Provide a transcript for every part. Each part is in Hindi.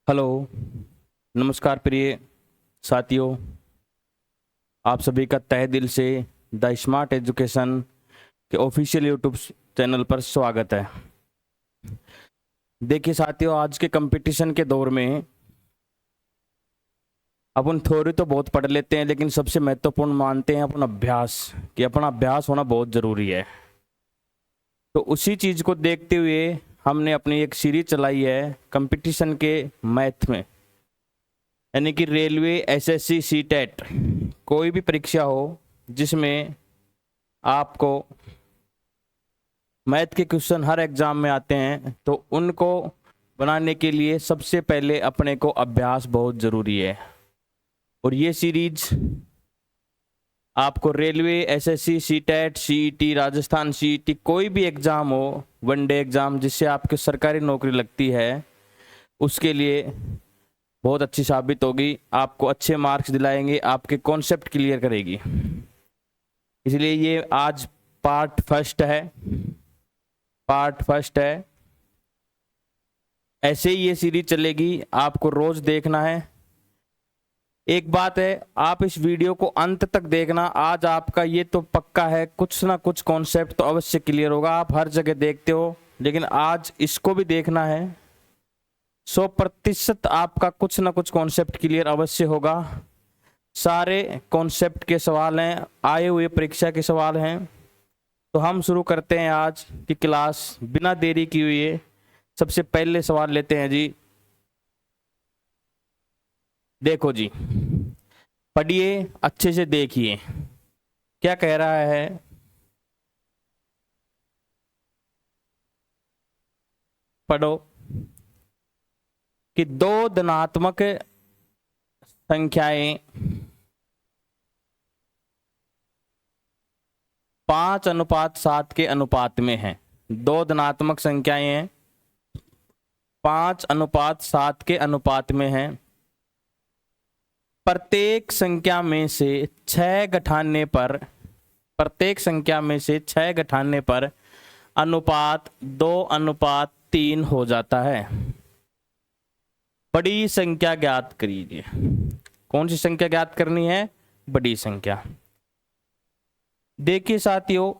हेलो। नमस्कार प्रिय साथियों, आप सभी का तहे दिल से द स्मार्ट एजुकेशन के ऑफिशियल यूट्यूब चैनल पर स्वागत है। देखिए साथियों, आज के कंपटीशन के दौर में अपन थ्योरी तो बहुत पढ़ लेते हैं, लेकिन सबसे महत्वपूर्ण मानते हैं अपन अभ्यास, कि अपना अभ्यास होना बहुत ज़रूरी है। तो उसी चीज़ को देखते हुए हमने अपनी एक सीरीज चलाई है कंपटीशन के मैथ में, यानी कि रेलवे, एसएससी, सीटेट, कोई भी परीक्षा हो जिसमें आपको मैथ के क्वेश्चन हर एग्जाम में आते हैं, तो उनको बनाने के लिए सबसे पहले अपने को अभ्यास बहुत ज़रूरी है। और ये सीरीज आपको railway, SSC, CTET, CET, Rajasthan CET, कोई भी एग्ज़ाम हो, वनडे एग्ज़ाम जिससे आपकी सरकारी नौकरी लगती है, उसके लिए बहुत अच्छी साबित होगी। आपको अच्छे मार्क्स दिलाएंगे, आपके कॉन्सेप्ट क्लियर करेगी। इसलिए ये आज पार्ट फर्स्ट है। ऐसे ही ये सीरीज चलेगी, आपको रोज देखना है। एक बात है, आप इस वीडियो को अंत तक देखना। आज आपका ये तो पक्का है, कुछ ना कुछ कॉन्सेप्ट तो अवश्य क्लियर होगा। आप हर जगह देखते हो, लेकिन आज इसको भी देखना है। 100% आपका कुछ ना कुछ कॉन्सेप्ट क्लियर अवश्य होगा। सारे कॉन्सेप्ट के सवाल हैं, आए हुए परीक्षा के सवाल हैं। तो हम शुरू करते हैं आज की क्लास बिना देरी किए हुए। सबसे पहले सवाल लेते हैं जी। देखो जी, पढ़िए, अच्छे से देखिए क्या कह रहा है। पढ़ो कि दो धनात्मक संख्याएं 5:7 के अनुपात में हैं। दो धनात्मक संख्याएं हैं, 5:7 के अनुपात में हैं। प्रत्येक संख्या में से 6 घटाने पर अनुपात 2:3 हो जाता है। बड़ी संख्या ज्ञात कीजिए। कौन सी संख्या ज्ञात करनी है? बड़ी संख्या। देखिए साथियों,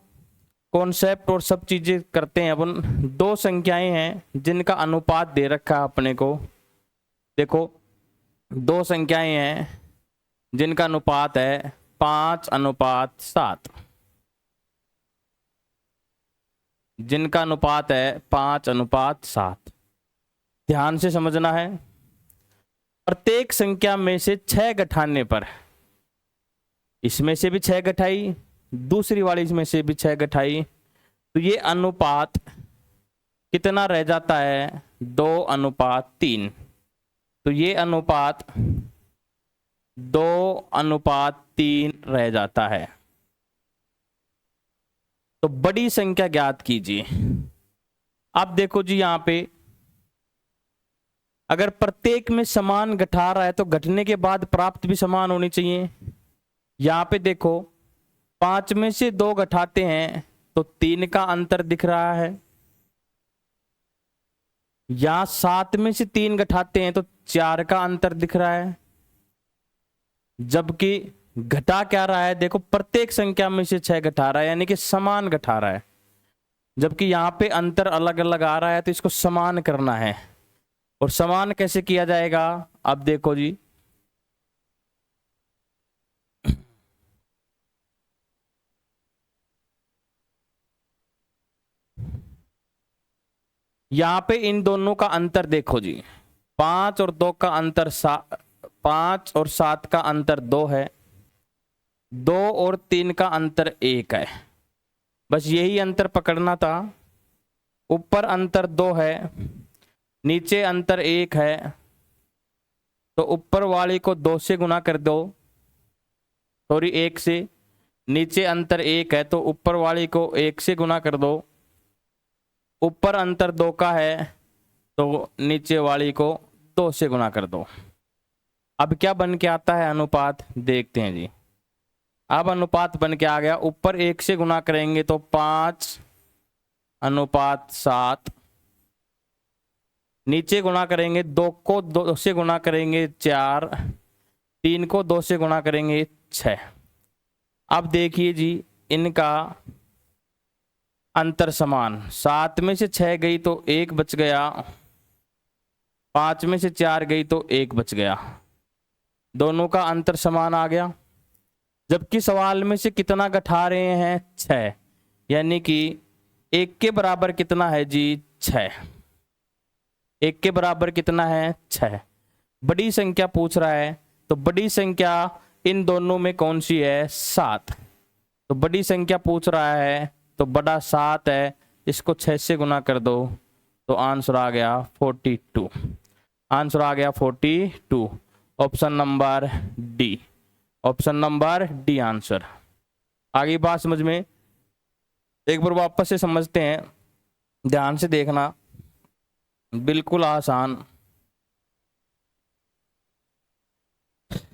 कॉन्सेप्ट और सब चीजें करते हैं अपन। दो संख्याएं हैं जिनका अनुपात दे रखा है अपने को। देखो, दो संख्याएं हैं जिनका अनुपात है 5:7, जिनका अनुपात है 5:7। ध्यान से समझना है। प्रत्येक संख्या में से 6 घटाने पर, इसमें से भी 6 घटाई, दूसरी वाली में से भी 6 घटाई, तो ये अनुपात कितना रह जाता है? 2:3। तो ये अनुपात 2:3 रह जाता है। तो बड़ी संख्या ज्ञात कीजिए। अब देखो जी, यहां पे अगर प्रत्येक में समान घटा रहा है तो घटने के बाद प्राप्त भी समान होनी चाहिए। यहां पे देखो, 5 में से 2 घटाते हैं तो 3 का अंतर दिख रहा है। यहां 7 में से 3 घटाते हैं तो 4 का अंतर दिख रहा है। जबकि घटा क्या रहा है? देखो, प्रत्येक संख्या में से 6 घटा रहा है, यानी कि समान घटा रहा है। जबकि यहां पे अंतर अलग अलग आ रहा है, तो इसको समान करना है। और समान कैसे किया जाएगा? अब देखो जी, यहां पे इन दोनों का अंतर देखो जी। 5 और 2 का अंतर 5 और 7 का अंतर 2 है। 2 और 3 का अंतर 1 है। बस यही अंतर पकड़ना था। ऊपर अंतर 2 है, नीचे अंतर 1 है, तो ऊपर वाले को 2 से गुना कर दो, सॉरी 1 से। नीचे अंतर 1 है तो ऊपर वाले को 1 से गुना कर दो। ऊपर अंतर 2 का है तो नीचे वाली को 2 से गुना कर दो। अब क्या बन के आता है अनुपात? देखते हैं जी। अब अनुपात बन के आ गया, ऊपर 1 से गुना करेंगे तो 5:7, नीचे गुणा करेंगे 2 को 2 से गुणा करेंगे 4, 3 को 2 से गुणा करेंगे 6। अब देखिए जी इनका अंतर समान, 7 में से 6 गई तो 1 बच गया, 5 में से 4 गई तो 1 बच गया, दोनों का अंतर समान आ गया। जबकि सवाल में से कितना घटा रहे हैं 6, यानी कि 1 के बराबर कितना है जी 6, 1 के बराबर कितना है 6। बड़ी संख्या पूछ रहा है तो बड़ी संख्या इन दोनों में कौन सी है 7, तो बड़ी संख्या पूछ रहा है तो बड़ा 7 है, इसको 6 से गुना कर दो तो आंसर आ गया 42, आंसर आ गया 42, option number D, option number D answer. आगे बात समझ में, एक बार वापस से समझते हैं, ध्यान से देखना, बिल्कुल आसान।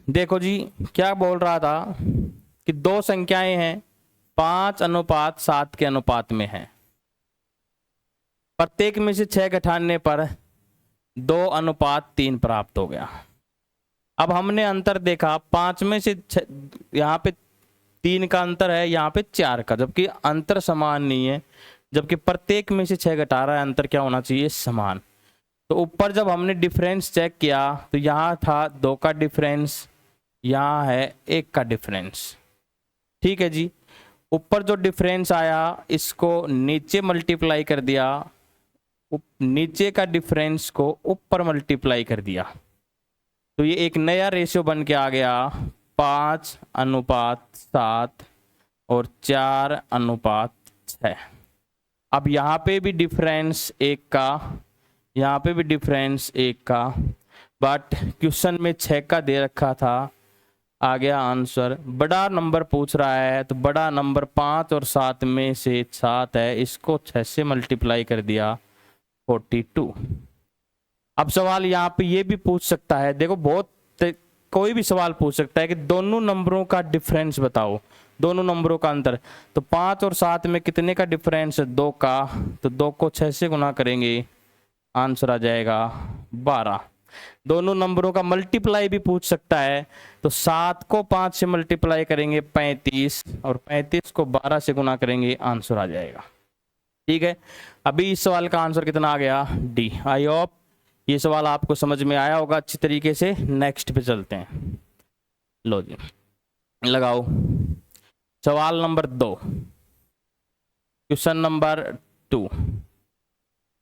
देखो जी क्या बोल रहा था कि दो संख्याएं हैं 5:7 के अनुपात में है, प्रत्येक में से 6 घटाने पर 2:3 प्राप्त हो गया। अब हमने अंतर देखा 5 में से यहाँ पे 3 का अंतर है, यहाँ पे 4 का, जबकि अंतर समान नहीं है, जबकि प्रत्येक में से 6 घटा रहा है, अंतर क्या होना चाहिए समान। तो ऊपर जब हमने डिफरेंस चेक किया तो यहाँ था 2 का डिफरेंस, यहाँ है 1 का डिफरेंस, ठीक है जी। ऊपर जो डिफरेंस आया इसको नीचे मल्टीप्लाई कर दिया, नीचे का डिफरेंस को ऊपर मल्टीप्लाई कर दिया, तो ये एक नया रेशियो बन के आ गया 5:7 और 4:6। अब यहाँ पे भी डिफरेंस 1 का, यहाँ पे भी डिफरेंस 1 का, बट क्वेश्चन में 6 का दे रखा था, आ गया आंसर। बड़ा नंबर पूछ रहा है तो बड़ा नंबर 5 और 7 में से 7 है, इसको 6 से मल्टीप्लाई कर दिया 42। अब सवाल यहाँ पे ये भी पूछ सकता है, देखो बहुत कोई भी सवाल पूछ सकता है कि दोनों नंबरों का डिफरेंस बताओ, दोनों नंबरों का अंतर। तो 5 और 7 में कितने का डिफरेंस है 2 का, तो 2 को 6 से गुना करेंगे, आंसर आ जाएगा 12। दोनों नंबरों का मल्टीप्लाई भी पूछ सकता है, तो 7 को 5 से मल्टीप्लाई करेंगे 35 और 35 को 12 से गुना करेंगे, आंसर आ जाएगा, ठीक है। अभी इस सवाल का आंसर कितना आ गया डी। आई होप ये सवाल आपको समझ में आया होगा अच्छी तरीके से। नेक्स्ट पे चलते हैं, लो जी लगाओ सवाल नंबर 2, क्वेश्चन नंबर 2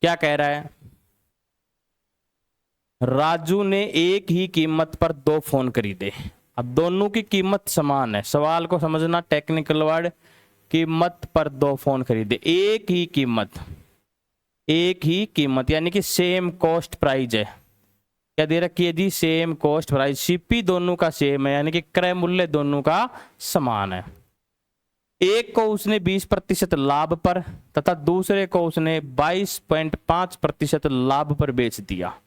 क्या कह रहा है, राजू ने एक ही कीमत पर 2 फोन खरीदे। अब दोनों की कीमत समान है, सवाल को समझना, टेक्निकल वर्ड, कीमत पर 2 फोन खरीदे, एक ही कीमत, एक ही कीमत यानी कि सेम कॉस्ट प्राइस है। क्या दे रखी है जी सेम कॉस्ट प्राइस, सीपी दोनों का सेम है, यानी कि क्रय मूल्य दोनों का समान है। एक को उसने 20% लाभ पर तथा दूसरे को उसने 22.5% लाभ पर बेच दिया।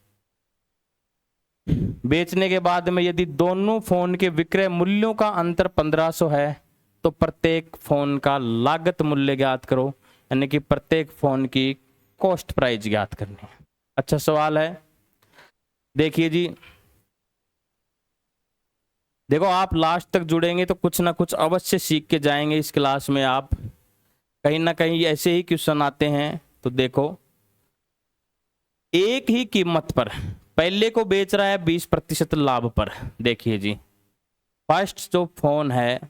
बेचने के बाद में यदि दोनों फोन के विक्रय मूल्यों का अंतर 1500 है तो प्रत्येक फोन का लागत मूल्य ज्ञात करो, यानी कि प्रत्येक फोन की कॉस्ट प्राइस ज्ञात करनी है। अच्छा सवाल है, देखिए जी, देखो आप लास्ट तक जुड़ेंगे तो कुछ ना कुछ अवश्य सीख के जाएंगे इस क्लास में। आप कहीं ना कहीं ऐसे ही क्वेश्चन आते हैं। तो देखो एक ही कीमत पर पहले को बेच रहा है 20% लाभ पर। देखिए जी फर्स्ट जो फोन है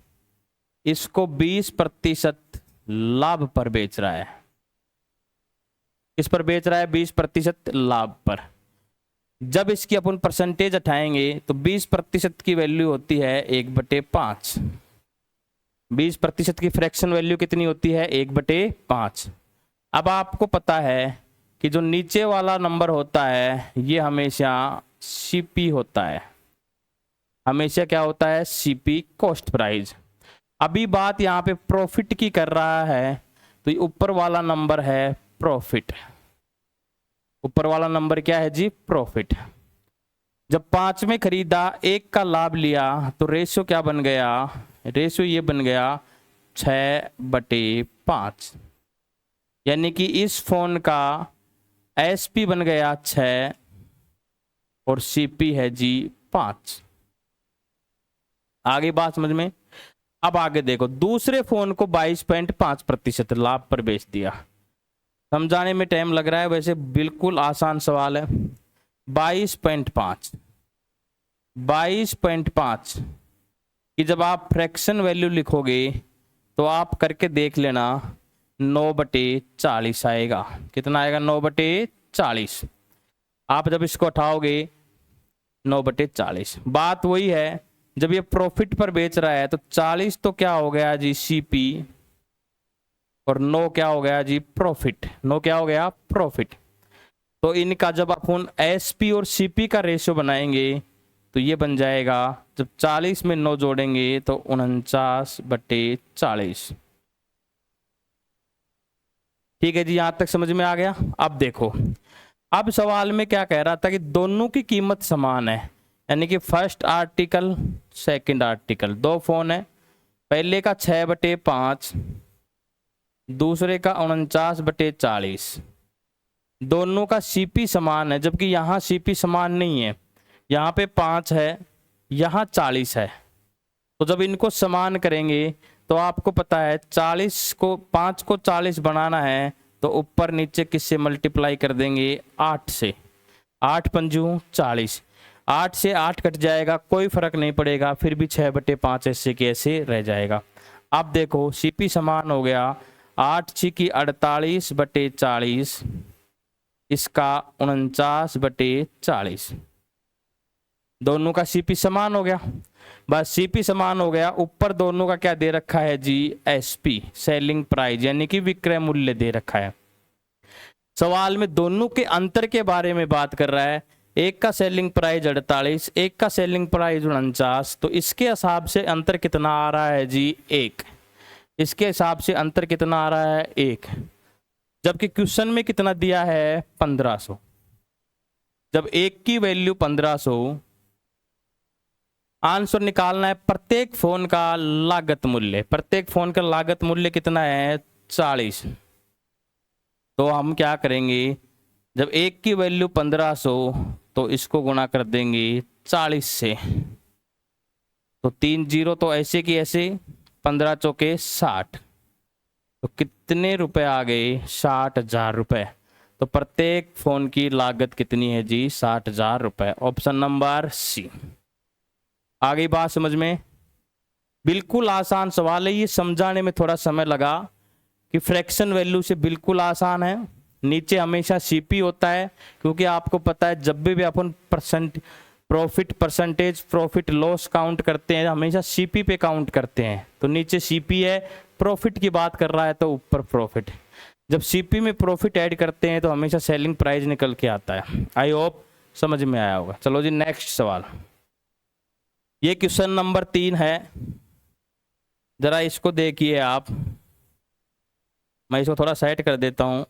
इसको 20% लाभ पर बेच रहा है। किस पर बेच रहा है? 20% लाभ पर। जब इसकी अपन परसेंटेज हटाएंगे तो 20% की वैल्यू होती है 1/5। 20% की फ्रैक्शन वैल्यू कितनी होती है? 1/5। अब आपको पता है कि जो नीचे वाला नंबर होता है ये हमेशा सीपी होता है। हमेशा क्या होता है? CP, cost price. अभी बात यहाँ पे प्रॉफिट की कर रहा है तो ये ऊपर वाला नंबर है प्रॉफिट। ऊपर वाला नंबर क्या है जी? प्रॉफिट। जब 5 में खरीदा 1 का लाभ लिया तो रेशियो क्या बन गया? रेशियो ये बन गया 6/5। यानी कि इस फोन का SP बन गया 6 और CP है जी 5। आगे बात समझ में। अब आगे देखो, दूसरे फोन को 22.5% लाभ पर बेच दिया। समझाने में टाइम लग रहा है, वैसे बिल्कुल आसान सवाल है। 22.5 कि जब आप फ्रैक्शन वैल्यू लिखोगे तो आप करके देख लेना, 9/40 आएगा। कितना आएगा? 9/40। आप जब इसको उठाओगे 9/40, बात वही है, जब ये प्रॉफिट पर बेच रहा है तो 40 तो क्या हो गया जी CP और 9 क्या हो गया जी प्रॉफिट। 9 क्या हो गया? प्रॉफिट। तो इनका जब अपन SP और CP का रेशियो बनाएंगे तो ये बन जाएगा, जब 40 में 9 जोड़ेंगे तो 49/40। ठीक है जी, यहां तक समझ में आ गया। अब देखो, अब सवाल में क्या कह रहा था कि दोनों की कीमत समान है, यानी कि फर्स्ट आर्टिकल सेकंड आर्टिकल, दो फोन है, पहले का 6/5, दूसरे का 49/40। दोनों का CP समान है, जबकि यहाँ CP समान नहीं है। यहाँ पे 5 है, यहाँ 40 है। तो जब इनको समान करेंगे तो आपको पता है 5 को 40 बनाना है तो ऊपर नीचे किससे मल्टीप्लाई कर देंगे? 8 से। 8 पंजू 40, 8 से 8 कट जाएगा, कोई फर्क नहीं पड़ेगा, फिर भी 6/5 ऐसे के ऐसे रह जाएगा। अब देखो CP समान हो गया, 8×6 48/40, इसका 49/40। दोनों का CP समान हो गया। बस CP समान हो गया, ऊपर दोनों का क्या दे रखा है जी? SP सेलिंग प्राइस, यानी कि विक्रय मूल्य दे रखा है। सवाल में दोनों के अंतर के बारे में बात कर रहा है। एक का सेलिंग प्राइस 48, एक का सेलिंग प्राइस 49, तो इसके हिसाब से अंतर कितना आ रहा है जी? 1। इसके हिसाब से अंतर कितना आ रहा है? 1। जबकि क्वेश्चन में कितना दिया है? 1500। जब एक की वैल्यू 1500, आंसर निकालना है प्रत्येक फोन का लागत मूल्य। प्रत्येक फोन का लागत मूल्य कितना है? 40। तो हम क्या करेंगे, जब एक की वैल्यू 1500 तो इसको गुणा कर देंगे 40 से, तो 3 0 तो ऐसे की ऐसे, 15 चौके 60, तो कितने रुपए आ गए? 60,000 रुपए। तो प्रत्येक फोन की लागत कितनी है जी? 60,000 रुपए। Option number C। आगे बात समझ में। बिल्कुल आसान सवाल है, ये समझाने में थोड़ा समय लगा कि फ्रैक्शन वैल्यू से बिल्कुल आसान है। नीचे हमेशा CP होता है, क्योंकि आपको पता है जब भी अपन परसेंटेज प्रॉफिट लॉस काउंट करते हैं हमेशा CP पे काउंट करते हैं। तो नीचे CP है, प्रॉफिट की बात कर रहा है तो ऊपर प्रॉफिट। जब CP में प्रॉफिट ऐड करते हैं तो हमेशा सेलिंग प्राइस निकल के आता है। आई होप समझ में आया होगा। चलो जी नेक्स्ट सवाल, ये क्वेश्चन नंबर 3 है, जरा इसको देखिए आप। मैं इसको थोड़ा सेट कर देता हूं।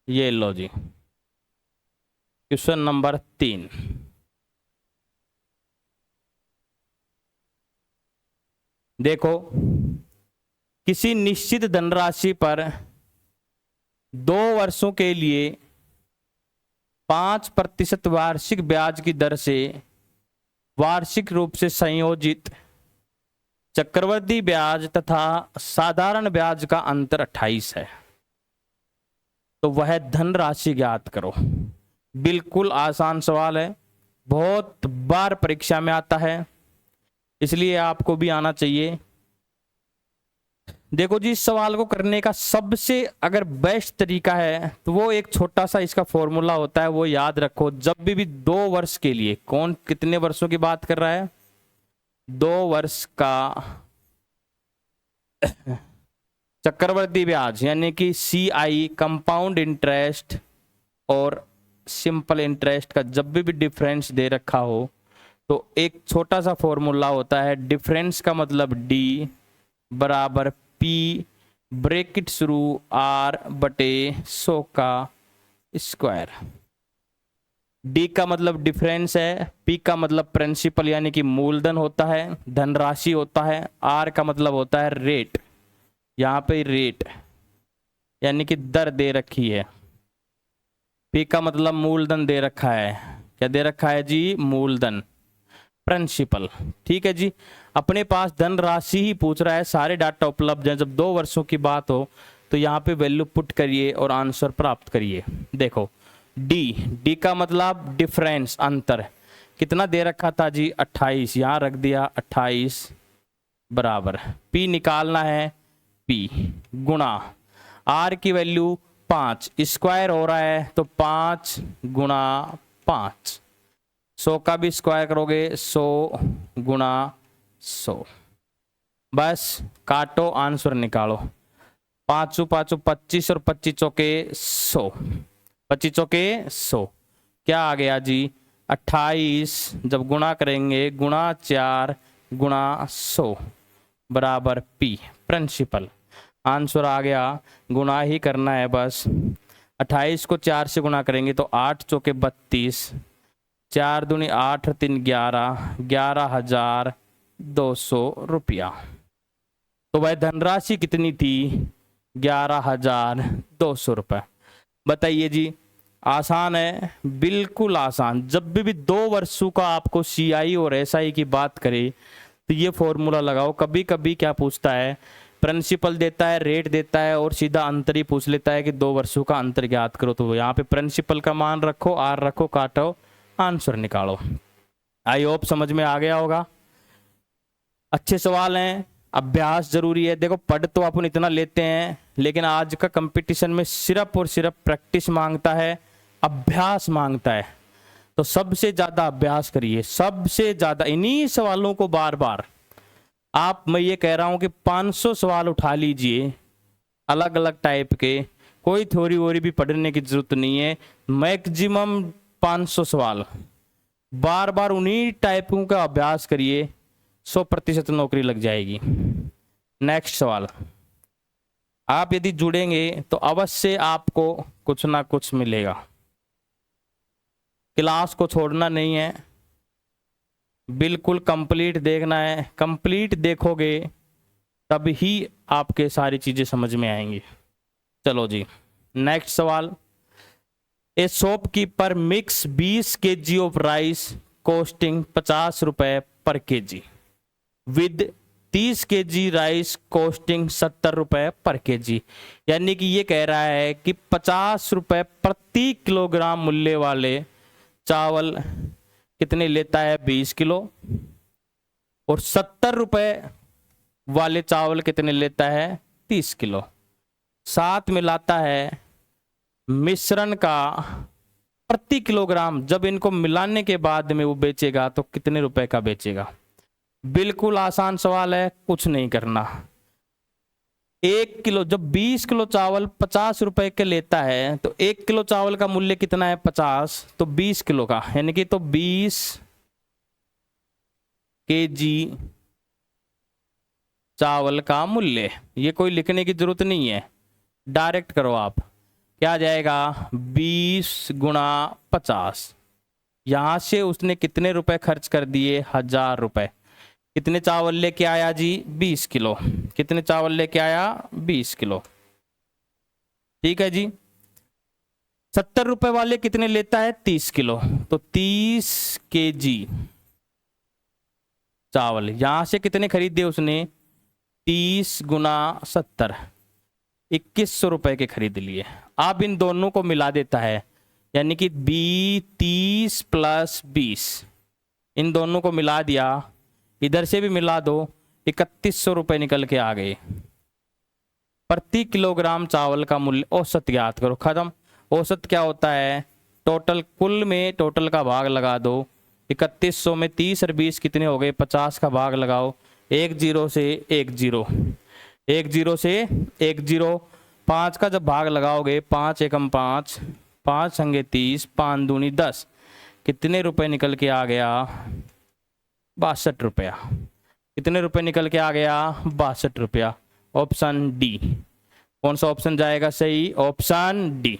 ये लो जी, क्वेश्चन नंबर 3। देखो, किसी निश्चित धनराशि पर 2 वर्षों के लिए 5% वार्षिक ब्याज की दर से वार्षिक रूप से संयोजित चक्रवृद्धि ब्याज तथा साधारण ब्याज का अंतर 28 है, तो वह धनराशि ज्ञात करो। बिल्कुल आसान सवाल है, बहुत बार परीक्षा में आता है, इसलिए आपको भी आना चाहिए। देखो जी, इस सवाल को करने का सबसे अगर बेस्ट तरीका है तो वो एक छोटा सा इसका फॉर्मूला होता है, वो याद रखो। जब भी 2 वर्ष के लिए, कौन कितने वर्षों की बात कर रहा है? 2 वर्ष का चक्रवृद्धि ब्याज, यानी कि CI कंपाउंड इंटरेस्ट और सिंपल इंटरेस्ट का जब भी डिफरेंस दे रखा हो तो एक छोटा सा फॉर्मूला होता है। डिफरेंस का मतलब D बराबर P ब्रैकेट शुरू R/100 का स्क्वायर। डी का मतलब डिफरेंस है, पी का मतलब प्रिंसिपल यानी कि मूलधन होता है, धनराशि होता है, आर का मतलब होता है रेट, यहाँ पे रेट यानी कि दर दे रखी है, पी का मतलब मूलधन दे रखा है, क्या दे रखा है जी, मूलधन, प्रिंसिपल। ठीक है जी, अपने पास धनराशि ही पूछ रहा है, सारे डाटा उपलब्ध हैं, जब 2 वर्षों की बात हो तो यहाँ पे वैल्यू पुट करिए और आंसर प्राप्त करिए। देखो डी का मतलब डिफरेंस, अंतर, कितना दे रखा था जी 28, यहाँ रख दिया 28 बराबर, पी निकालना है, पी गुणा आर की वैल्यू 5, स्क्वायर हो रहा है तो 5 गुणा 5, 100 का भी स्क्वायर करोगे 100 गुणा 100, बस काटो आंसर निकालो, 5 5 25 और 25 चौके 100, 25 चौके 100, क्या आ गया जी 28, जब गुणा करेंगे गुणा 4 गुणा 100 बराबर पी, प्रिंसिपल। आंसर आ गया, गुणा ही करना है बस, 28 को 4 से गुणा करेंगे तो 8 चौके 32, 4 दूनी 8 3 11, 11,200 रुपया। तो वह धनराशि कितनी थी, 11,200 रुपये। बताइए जी, आसान है, बिल्कुल आसान। जब भी 2 वर्षों का आपको सीआई और एसआई की बात करे तो ये फॉर्मूला लगाओ। कभी कभी क्या पूछता है, प्रिंसिपल देता है, रेट देता है और सीधा अंतर ही पूछ लेता है कि 2 वर्षों का अंतर ज्ञात करो, तो यहाँ पे प्रिंसिपल का मान रखो, आर रखो, काटो, आंसर निकालो। आई होप समझ में आ गया होगा। अच्छे सवाल हैं, अभ्यास जरूरी है। देखो पढ़ तो अपन इतना लेते हैं, लेकिन आज का कंपटीशन में सिर्फ और सिर्फ प्रैक्टिस मांगता है, अभ्यास मांगता है। तो सबसे ज्यादा अभ्यास करिए, सबसे ज्यादा इन्हीं सवालों को बार बार आप, मैं ये कह रहा हूं कि 500 सवाल उठा लीजिए अलग अलग टाइप के, कोई थ्योरी वोरी भी पढ़ने की जरूरत नहीं है, मैक्सिमम 500 सवाल बार बार उन्हीं टाइपों का अभ्यास करिए, 100% नौकरी लग जाएगी। नेक्स्ट सवाल, आप यदि जुड़ेंगे तो अवश्य आपको कुछ ना कुछ मिलेगा। क्लास को छोड़ना नहीं है, बिल्कुल कंप्लीट देखना है। कंप्लीट देखोगे तब ही आपके सारी चीजें समझ में आएंगी। चलो जी, नेक्स्ट सवाल, ए shopkeeper mix 20 kg of rice costing 50 रुपए पर KG with 30 kg rice costing 70 रुपए पर केजी। यानी कि ये कह रहा है कि 50 रुपए प्रति किलोग्राम मूल्य वाले चावल कितने लेता है, 20 किलो, और 70 रुपए वाले चावल कितने लेता है, 30 किलो। साथ में लाता है मिश्रण का प्रति किलोग्राम, जब इनको मिलाने के बाद में वो बेचेगा तो कितने रुपए का बेचेगा। बिल्कुल आसान सवाल है, कुछ नहीं करना। 1 किलो, जब 20 किलो चावल 50 रुपए के लेता है तो 1 किलो चावल का मूल्य कितना है, 50, तो 20 किलो का यानी कि तो 20 केजी चावल का मूल्य। ये कोई लिखने की जरूरत नहीं है, डायरेक्ट करो आप, क्या आ जाएगा 20 गुणा 50। यहां से उसने कितने रुपए खर्च कर दिए, 1000 रुपए। कितने चावल लेके आया जी, 20 किलो। कितने चावल लेके आया, 20 किलो। ठीक है जी, 70 रुपए वाले कितने लेता है, 30 किलो, तो 30 केजी चावल। यहां से कितने खरीदे उसने, 30 गुना 70, 2100 रुपए के खरीद लिए। अब इन दोनों को मिला देता है, यानी कि 30 प्लस 20, इन दोनों को मिला दिया, इधर से भी मिला दो, 3100 रुपए निकल के आ गए। प्रति किलोग्राम चावल का मूल्य औसत ज्ञात करो, खत्म। औसत क्या होता है, टोटल, कुल में टोटल का भाग लगा दो। 3100 में 30 और 20 कितने हो गए, 50 का भाग लगाओ, 1 0 से 1 0, 1 0 से 1 0, 5 का जब भाग लगाओगे, 5 एकम 5, 5 संगे 30, 5 दूनी 10, कितने रुपए निकल के आ गया, 62 रुपया। कितने रुपए निकल के आ गया, 62 रुपया। ऑप्शन डी, कौन सा ऑप्शन जाएगा सही, ऑप्शन डी।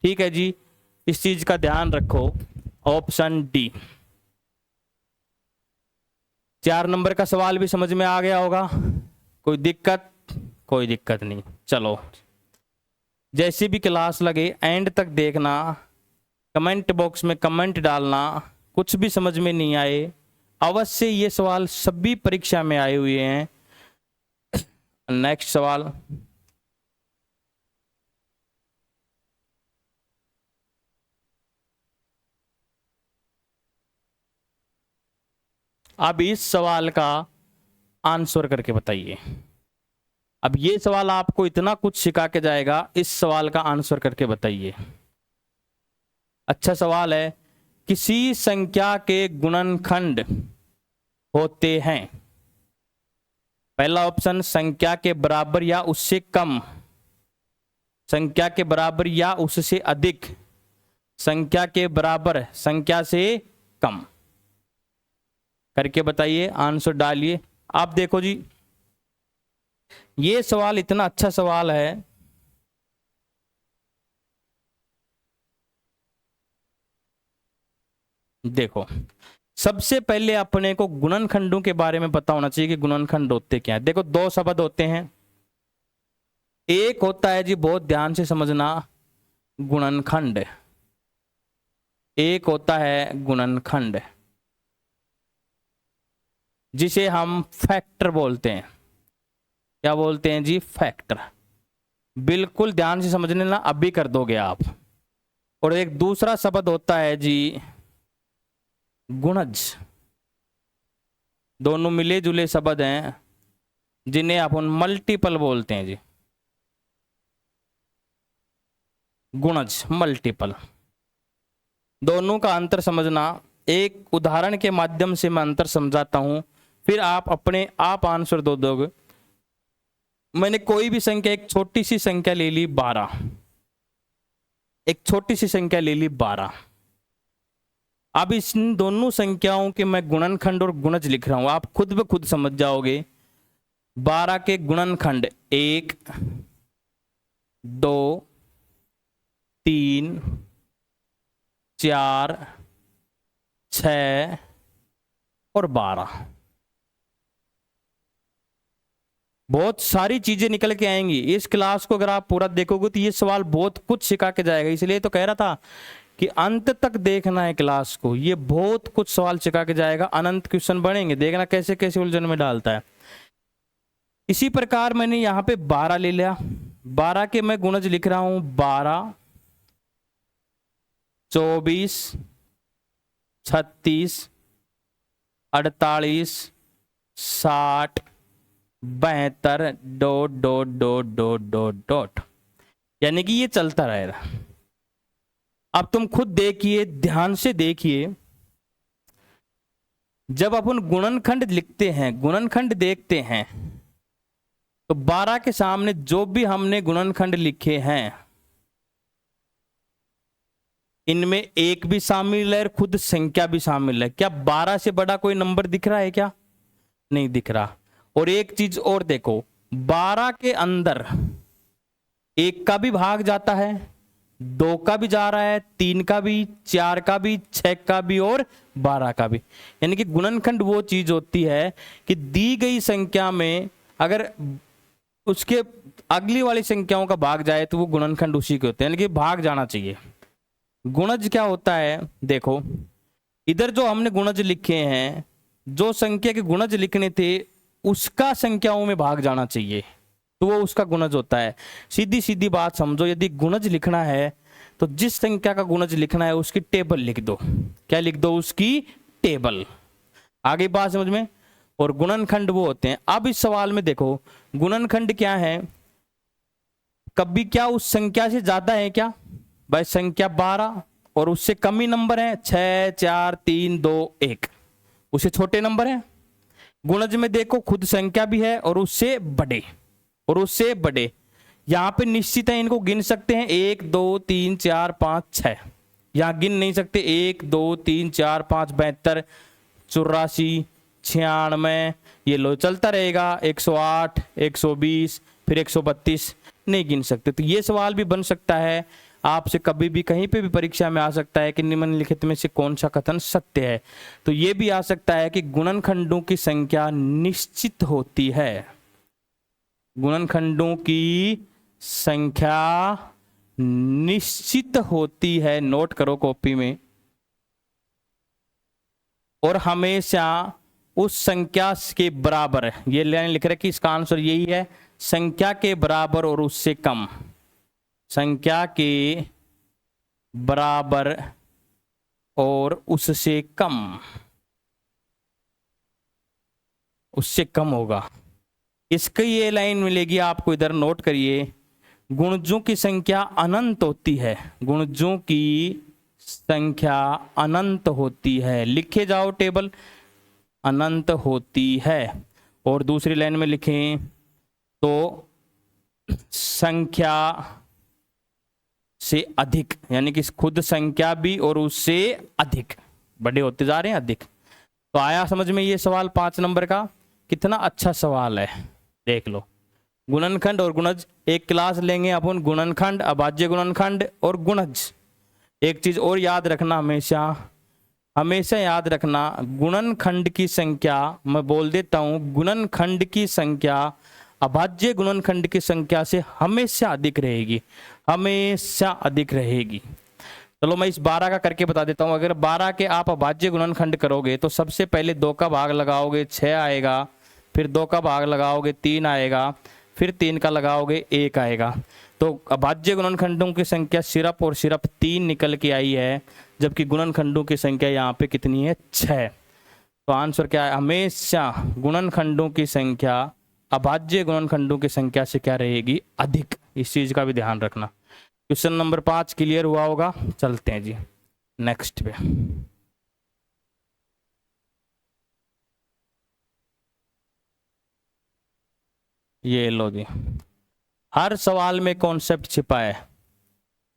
ठीक है जी, इस चीज का ध्यान रखो। Option D. 4 नंबर का सवाल भी समझ में आ गया होगा, कोई दिक्कत? कोई दिक्कत नहीं। चलो, जैसी भी क्लास लगे एंड तक देखना, कमेंट बॉक्स में कमेंट डालना। कुछ भी समझ में नहीं आए, अवश्य ये सवाल सभी परीक्षा में आए हुए हैं। नेक्स्ट सवाल, अब इस सवाल का आंसर करके बताइए। अब ये सवाल आपको इतना कुछ सिखा के जाएगा, इस सवाल का आंसर करके बताइए। अच्छा सवाल है, किसी संख्या के गुणनखंड होते हैं। पहला ऑप्शन संख्या के बराबर या उससे कम, संख्या के बराबर या उससे अधिक, संख्या के बराबर संख्या से कम। करके बताइए, आंसर डालिए। आप देखो जी, ये सवाल इतना अच्छा सवाल है, देखो सबसे पहले अपने को गुणनखंडों के बारे में पता होना चाहिए कि गुणनखंड होते क्या है। देखो 2 शब्द होते हैं, एक होता है जी, बहुत ध्यान से समझना, गुणनखंड। एक होता है गुणनखंड जिसे हम फैक्टर बोलते हैं। क्या बोलते हैं जी? फैक्टर। बिल्कुल ध्यान से समझने ना, अभी कर दोगे आप। और एक दूसरा शब्द होता है जी गुणज। दोनों मिले जुले शब्द हैं जिन्हें अपन मल्टीपल बोलते हैं जी, गुणज, मल्टीपल। दोनों का अंतर समझना, एक उदाहरण के माध्यम से मैं अंतर समझाता हूं, फिर आप अपने आप आंसर दो दोगे। मैंने कोई भी संख्या, एक छोटी सी संख्या ले ली 12, एक छोटी सी संख्या ले ली 12। अब इन दोनों संख्याओं के मैं गुणनखंड और गुणज लिख रहा हूं, आप खुद ब खुद समझ जाओगे। 12 के गुणनखंड 1, 2, 3, 4, 6 और 12। बहुत सारी चीजें निकल के आएंगी। इस क्लास को अगर आप पूरा देखोगे तो ये सवाल बहुत कुछ सिखा के जाएगा। इसलिए तो कह रहा था कि अंत तक देखना है क्लास को, ये बहुत कुछ सवाल सिखा के जाएगा। अनंत क्वेश्चन बनेंगे, देखना कैसे कैसे उलझन में डालता है। इसी प्रकार मैंने यहाँ पे 12 ले लिया, 12 के मैं गुणज लिख रहा हूं 12, 24, 36, 48, 60, 72, dot dot dot dot dot dot, यानी कि ये चलता रहेगा। अब तुम खुद देखिए, ध्यान से देखिए, जब अपन गुणनखंड लिखते हैं, गुणनखंड देखते हैं, तो 12 के सामने जो भी हमने गुणनखंड लिखे हैं, इनमें एक भी शामिल है और खुद संख्या भी शामिल है। क्या 12 से बड़ा कोई नंबर दिख रहा है? क्या नहीं दिख रहा। और एक चीज और देखो, 12 के अंदर 1 का भी भाग जाता है, 2 का भी जा रहा है, 3 का भी, 4 का भी, 6 का भी और 12 का भी। यानी कि गुणनखंड वो चीज होती है कि दी गई संख्या में अगर उसके अगली वाली संख्याओं का भाग जाए तो वो गुणनखंड उसी के होते हैं, यानी कि भाग जाना चाहिए। गुणज क्या होता है? देखो इधर जो हमने गुणज लिखे हैं, जो संख्या के गुणज लिखने थे उसका संख्याओं में भाग जाना चाहिए, तो वो उसका गुणज होता है। सीधी सीधी बात समझो, यदि गुणज लिखना है तो जिस संख्या का गुणज लिखना है उसकी टेबल लिख दो। क्या लिख दो? उसकी टेबल। आगे बात समझ में। और गुणनखंड वो होते हैं। अब इस सवाल में देखो, गुणनखंड क्या है? कभी क्या उस संख्या से ज्यादा है क्या? भाई संख्या 12 और उससे कम ही नंबर है, 6, 4, 3, 2, 1, उससे छोटे नंबर है। गुणज में देखो खुद संख्या भी है और उससे बड़े, और उससे बड़े। यहां पे निश्चित है, इनको गिन सकते हैं 1, 2, 3, 4, 5, 6। यहां गिन नहीं सकते 1, 2, 3, 4, 5, 72, 84, 96, ये लो चलता रहेगा, 108, 120, फिर 132, नहीं गिन सकते। तो ये सवाल भी बन सकता है। आपसे कभी भी कहीं पे भी परीक्षा में आ सकता है कि निम्नलिखित में से कौन सा कथन सत्य है। तो ये भी आ सकता है कि गुणनखंडों की संख्या निश्चित होती है। गुणनखंडों की संख्या निश्चित होती है, नोट करो कॉपी में, और हमेशा उस संख्या के बराबर है। ये लाइन लिख रहे कि इसका आंसर यही है, संख्या के बराबर और उससे कम। संख्या के बराबर और उससे कम, उससे कम होगा। इसकी ये लाइन मिलेगी आपको, इधर नोट करिए। गुणजों की संख्या अनंत होती है, गुणजों की संख्या अनंत होती है, लिखे जाओ टेबल, अनंत होती है। और दूसरी लाइन में लिखें तो संख्या से अधिक, यानी कि खुद संख्या भी और उससे अधिक, बड़े होते जा रहे हैं, अधिक। तो आया समझ में ये सवाल 5 नंबर का? कितना अच्छा सवाल है, देख लो। गुणनखंड और गुणज, एक क्लास लेंगे अपन, गुणनखंड, अभाज्य गुणनखंड और गुणज। एक चीज और याद रखना, हमेशा हमेशा याद रखना, गुणनखंड की संख्या, मैं बोल देता हूं, गुणनखंड की संख्या अभाज्य गुणनखंड की संख्या से हमेशा अधिक रहेगी, हमेशा अधिक रहेगी। चलो मैं इस 12 का करके बता देता हूं। अगर 12 के आप अभाज्य गुणनखंड करोगे तो सबसे पहले 2 का भाग लगाओगे 6 आएगा, फिर 2 का भाग लगाओगे 3 आएगा, फिर 3 का लगाओगे 1 आएगा। तो अभाज्य गुणनखंडों की संख्या सिर्फ और सिर्फ 3 निकल के आई है, जबकि गुणनखंडों की संख्या यहाँ पे कितनी है? 6। तो आंसर क्या है? हमेशा गुणनखंडों की संख्या अभाज्य गुणनखंडों की संख्या से क्या रहेगी? अधिक। इस चीज का भी ध्यान रखना। क्वेश्चन नंबर 5 क्लियर हुआ होगा। चलते हैं जी नेक्स्ट पे। ये लो जी, हर सवाल में कॉन्सेप्ट छिपा है,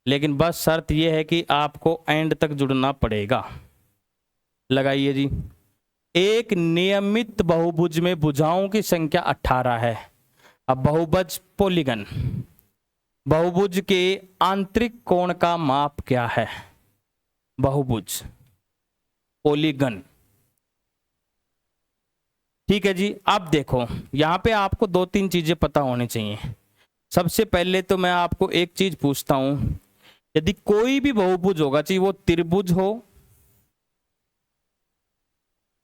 लेकिन बस शर्त यह है कि आपको एंड तक जुड़ना पड़ेगा। लगाइए जी। एक नियमित बहुभुज में भुजाओं की संख्या 18 है। अब बहुभुज पॉलीगन, बहुभुज के आंतरिक कोण का माप क्या है? बहुभुज पॉलीगन, ठीक है जी। अब देखो यहां पे आपको 2-3 चीजें पता होनी चाहिए। सबसे पहले तो मैं आपको एक चीज पूछता हूं, यदि कोई भी बहुभुज होगा, चाहे वो त्रिभुज हो,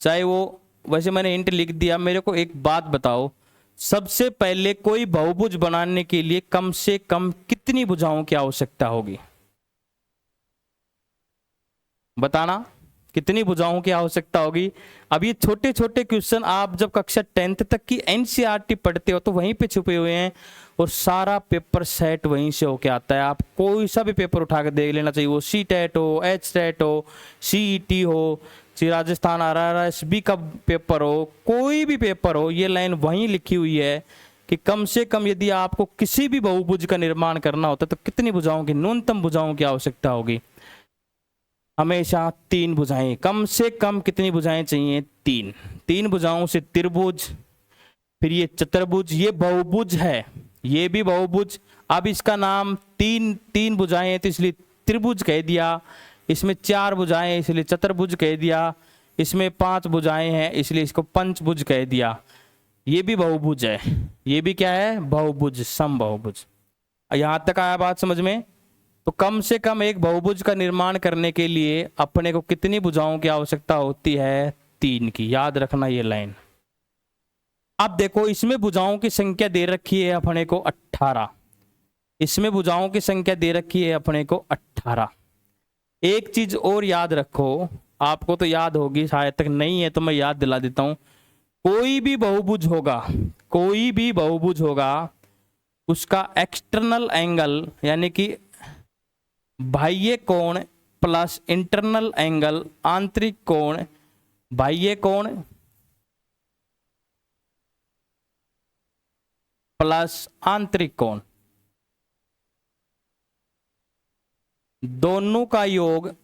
चाहे वो, वैसे मैंने हिंट लिख दिया, मेरे को एक बात बताओ, सबसे पहले कोई बहुभुज बनाने के लिए कम से कम कितनी भुजाओं की आवश्यकता होगी? बताना, कितनी भुजाओं की आवश्यकता होगी? अब ये छोटे छोटे क्वेश्चन आप जब कक्षा 10th तक की एनसीईआरटी पढ़ते हो तो वहीं पे छुपे हुए हैं, और सारा पेपर सेट वहीं से होके आता है। आप कोई सा भी पेपर उठा के देख लेना, चाहिए वो सीटेट हो, एचटेट हो, सीईटी हो, राजस्थान RRSB का पेपर हो, कोई भी पेपर हो, ये लाइन वहीं लिखी हुई है कि कम से कम यदि आपको किसी भी बहुभुज का निर्माण करना होता तो कितनी भुजाओं की, न्यूनतम भुजाओं की आवश्यकता होगी? हमेशा 3 भुजाएं, कम से कम कितनी भुजाएं चाहिए? 3। 3 भुजाओं से त्रिभुज, फिर ये चतुर्भुज, ये बहुभुज है, ये भी बहुभुज। अब इसका नाम 3 भुजाएं हैं तो इसलिए त्रिभुज कह दिया, इसमें 4 भुजाएं इसलिए चतुर्भुज कह दिया, इसमें 5 भुजाएं हैं इसलिए इसको पंचभुज कह दिया। ये भी बहुभुज है, ये भी क्या है? बहुभुज, समबाहुभुज। यहां तक आया बात समझ में? तो कम से कम एक बहुभुज का निर्माण करने के लिए अपने को कितनी भुजाओं की आवश्यकता होती है? 3 की। याद रखना ये लाइन। अब देखो इसमें भुजाओं की संख्या दे रखी है अपने को 18, इसमें भुजाओं की संख्या दे रखी है अपने को 18। एक चीज और याद रखो, आपको तो याद होगी, शायद तक नहीं है तो मैं याद दिला देता हूं। कोई भी बहुभुज होगा, कोई भी बहुभुज होगा, उसका एक्सटर्नल एंगल यानी कि बाह्य कोण प्लस इंटरनल एंगल, आंतरिक कोण, बाह्य कोण प्लस आंतरिक कोण, दोनों का योग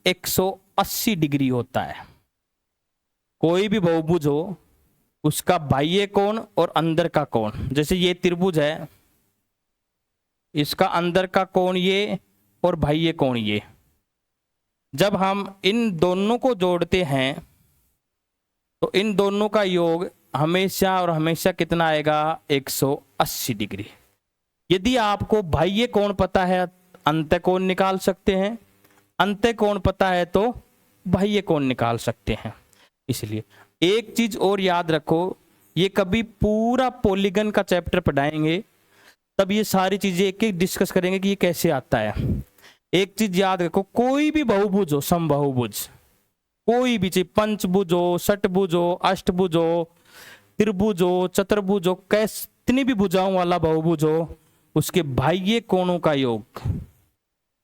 180 डिग्री होता है। कोई भी बहुभुज हो, उसका बाह्य कोण और अंदर का कोण, जैसे ये त्रिभुज है, इसका अंदर का कोण ये और बाह्य कोण ये, जब हम इन दोनों को जोड़ते हैं तो इन दोनों का योग हमेशा और हमेशा कितना आएगा, 180 डिग्री। यदि आपको बाह्य कोण पता है अंतः कोण निकाल सकते हैं, अंतः कोण पता है तो बाह्य कोण निकाल सकते हैं। इसलिए एक चीज और याद रखो, ये कभी पूरा पॉलीगन का चैप्टर पढ़ाएंगे तब ये सारी चीजें एक एक डिस्कस करेंगे कि ये कैसे आता है। एक चीज याद रखो, कोई भी बहुभुज हो, समबाहुभुज, कोई भी चीज, पंचभुज हो, षटभुज हो, अष्टभुज हो, त्रिभुज हो, चतुर्भुज हो, कितनी भी भुजाओं वाला बहुभुज हो, उसके बाह्य कोणों का योग,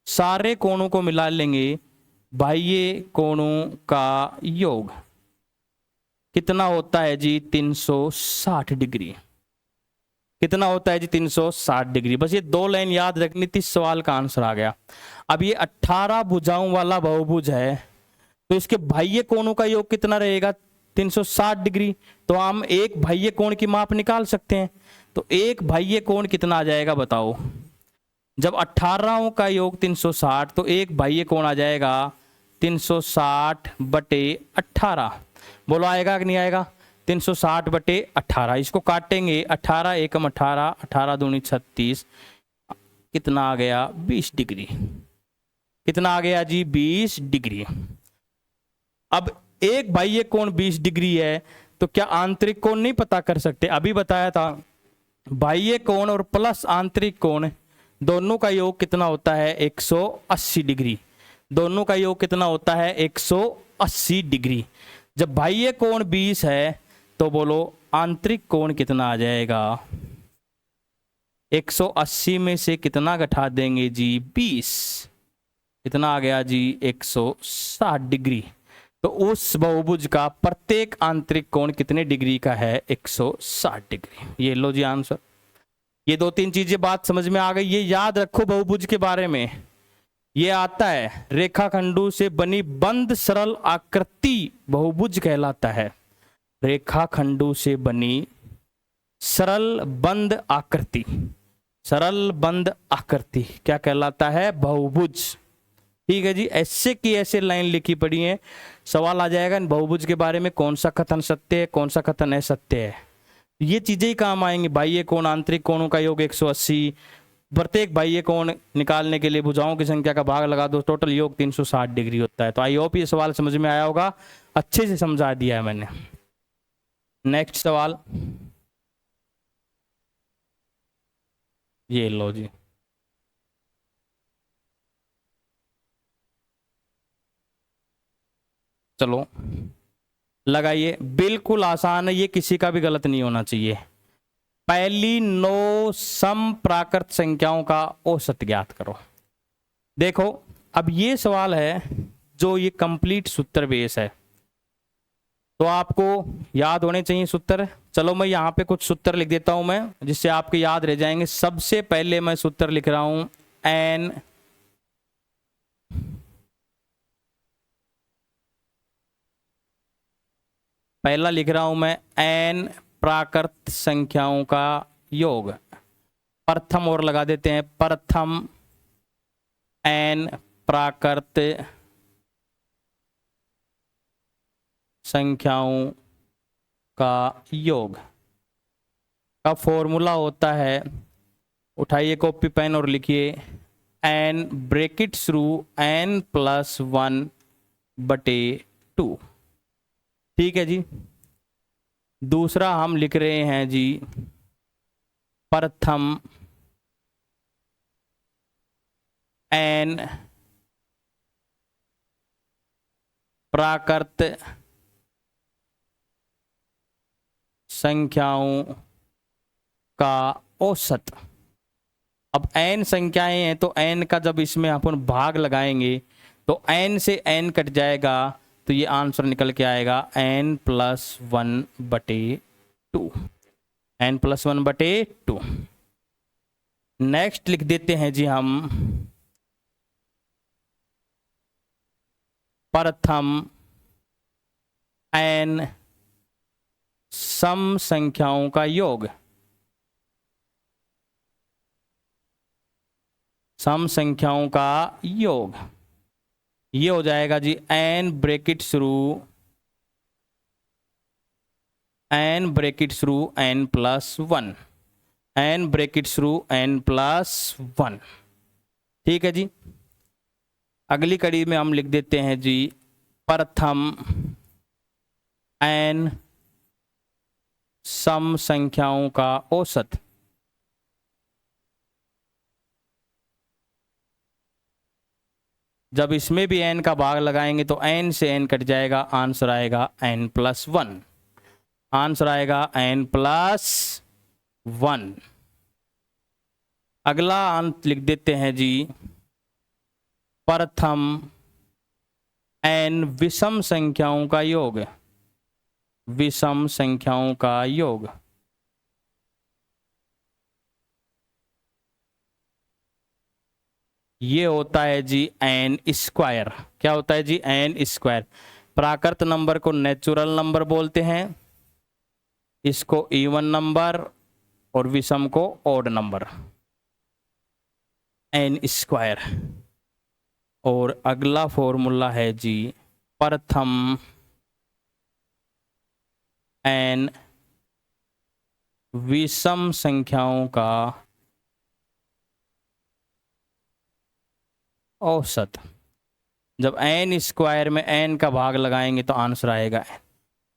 सारे कोणों को मिला लेंगे, बाह्य कोणों का योग कितना होता है जी, 360 डिग्री। कितना होता है जी, 360 डिग्री। बस ये 2 लाइन याद रखनी थी, सवाल का आंसर आ गया। अब ये 18 भुजाओं वाला बहुभुज है तो इसके बाह्य कोणों का योग कितना रहेगा, 360 डिग्री। तो हम एक बाह्य कोण की माप निकाल सकते हैं। तो एक बाह्य कोण कितना आ जाएगा बताओ, जब 18 का योग 360 तो एक बाह्य कोण आ जाएगा 360/18। बोलो आएगा कि नहीं आएगा, 360/18। इसको काटेंगे, 18 एकम 18, 18 दूनी 36, कितना आ गया, 20 डिग्री। कितना आ गया जी, 20 डिग्री। अब एक बाह्य कोण 20 डिग्री है तो क्या आंतरिक कोण नहीं पता कर सकते? अभी बताया था बाह्य कोण और प्लस आंतरिक कोण दोनों का योग कितना होता है, 180 डिग्री। दोनों का योग कितना होता है, 180 डिग्री। जब बाह्य कोण 20 है तो बोलो आंतरिक कोण कितना आ जाएगा, 180 में से कितना घटा देंगे जी, 20। कितना आ गया जी, 160 डिग्री। तो उस बहुभुज का प्रत्येक आंतरिक कोण कितने डिग्री का है, 160 डिग्री। ये लो जी आंसर। ये 2-3 चीजें बात समझ में आ गई। ये याद रखो बहुभुज के बारे में, ये आता है रेखाखंडों से बनी बंद सरल आकृति बहुभुज कहलाता है। रेखाखंडों से बनी सरल बंद आकृति, सरल बंद आकृति क्या कहलाता है, बहुभुज। ठीक है जी, ऐसे की ऐसे लाइन लिखी पड़ी है, सवाल आ जाएगा इन बहुभुज के बारे में, कौन सा कथन सत्य है, कौन सा कथन असत्य है। ये चीजें ही काम आएंगी। बाह्य कोण आंतरिक कोणों का योग 180, प्रत्येक बाह्य कोण निकालने के लिए भुजाओं की संख्या का भाग लगा दो, टोटल योग 360 डिग्री होता है। तो आई होप ये सवाल समझ में आया होगा, अच्छे से समझा दिया है मैंने। नेक्स्ट सवाल, ये लो जी, चलो लगाइए। बिल्कुल आसान है ये, किसी का भी गलत नहीं होना चाहिए। पहली 9 समप्राकृत संख्याओं का औसत ज्ञात करो। देखो अब ये सवाल है जो ये कंप्लीट सूत्र बेस है, तो आपको याद होने चाहिए सूत्र। चलो मैं यहाँ पे कुछ सूत्र लिख देता हूं मैं, जिससे आपके याद रह जाएंगे। सबसे पहले मैं सूत्र लिख रहा हूं n पहला लिख रहा हूं मैं n प्राकृत संख्याओं का योग। प्रथम और लगा देते हैं, प्रथम n प्राकृत संख्याओं का योग का फॉर्मूला होता है, उठाइए कॉपी पेन और लिखिए, n ब्रैकेट शुरू n+1/2। ठीक है जी। दूसरा हम लिख रहे हैं जी, प्रथम n प्राकृत संख्याओं का औसत। अब n संख्याएं हैं तो n का जब इसमें अपन भाग लगाएंगे तो n से n कट जाएगा, तो ये आंसर निकल के आएगा n+1/2। n+1/2। नेक्स्ट लिख देते हैं जी हम, प्रथम n सम संख्याओं का योग। सम संख्याओं का योग। ये हो जाएगा जी n ब्रैकेट शुरू n plus one, n bracket शुरू n प्लस वन। ठीक है जी। अगली कड़ी में हम लिख देते हैं जी प्रथम n सम संख्याओं का औसत। जब इसमें भी n का भाग लगाएंगे तो n से n कट जाएगा, आंसर आएगा n प्लस वन। आंसर आएगा n प्लस वन। अगला अंत लिख देते हैं जी प्रथम n विषम संख्याओं का योग। विषम संख्याओं का योग। ये होता है जी n स्क्वायर। क्या होता है जी n स्क्वायर। प्राकृत नंबर को नेचुरल नंबर बोलते हैं, इसको इवन नंबर और विषम को ऑड नंबर, n स्क्वायर। और अगला फॉर्मूला है जी प्रथम n विषम संख्याओं का औसत। जब n स्क्वायर में n का भाग लगाएंगे तो आंसर आएगा n।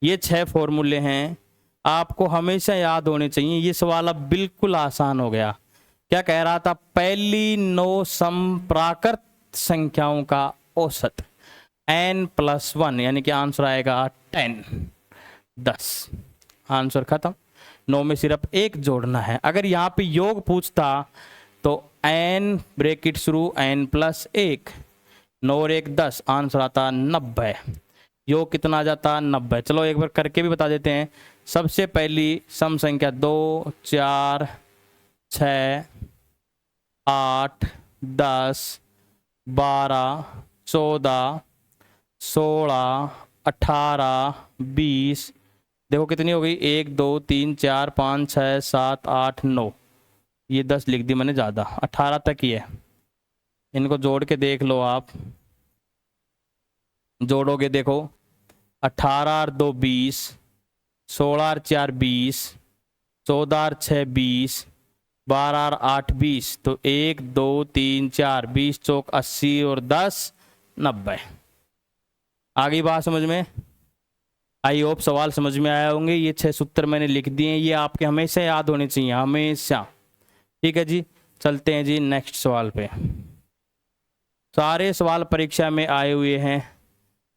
ये 6 फॉर्मूले हैं, आपको हमेशा याद होने चाहिए। ये सवाल अब बिल्कुल आसान हो गया। क्या कह रहा था, पहली 9 सम प्राकृत संख्याओं का औसत n प्लस वन, यानी कि आंसर आएगा 10, 10। आंसर खत्म। 9 में सिर्फ एक जोड़ना है। अगर यहाँ पे योग पूछता तो n ब्रैकेट शुरू n प्लस एक, 9 और 1 10, आंसर आता 90। योग कितना आ जाता 90। चलो एक बार करके भी बता देते हैं। सबसे पहली सम संख्या 2 4 6 8 10 12 14 16 18 20। देखो कितनी हो गई, 1 2 3 4 5 6 7 8 9। ये 10 लिख दी मैंने ज़्यादा, 18 तक ही है। इनको जोड़ के देख लो आप, जोड़ोगे देखो 18 और 2 20, 16 और 4 20, 14 और 6 20, 12 और 8 20। तो 1 2 3 4 20 चौक 80 और 10 90। आ गई बात समझ में? आई होप सवाल समझ में आया होंगे। ये 6 सूत्र मैंने लिख दिए हैं, ये आपके हमेशा याद होने चाहिए, हमेशा। ठीक है जी, चलते हैं जी नेक्स्ट सवाल पे। सारे सवाल परीक्षा में आए हुए हैं।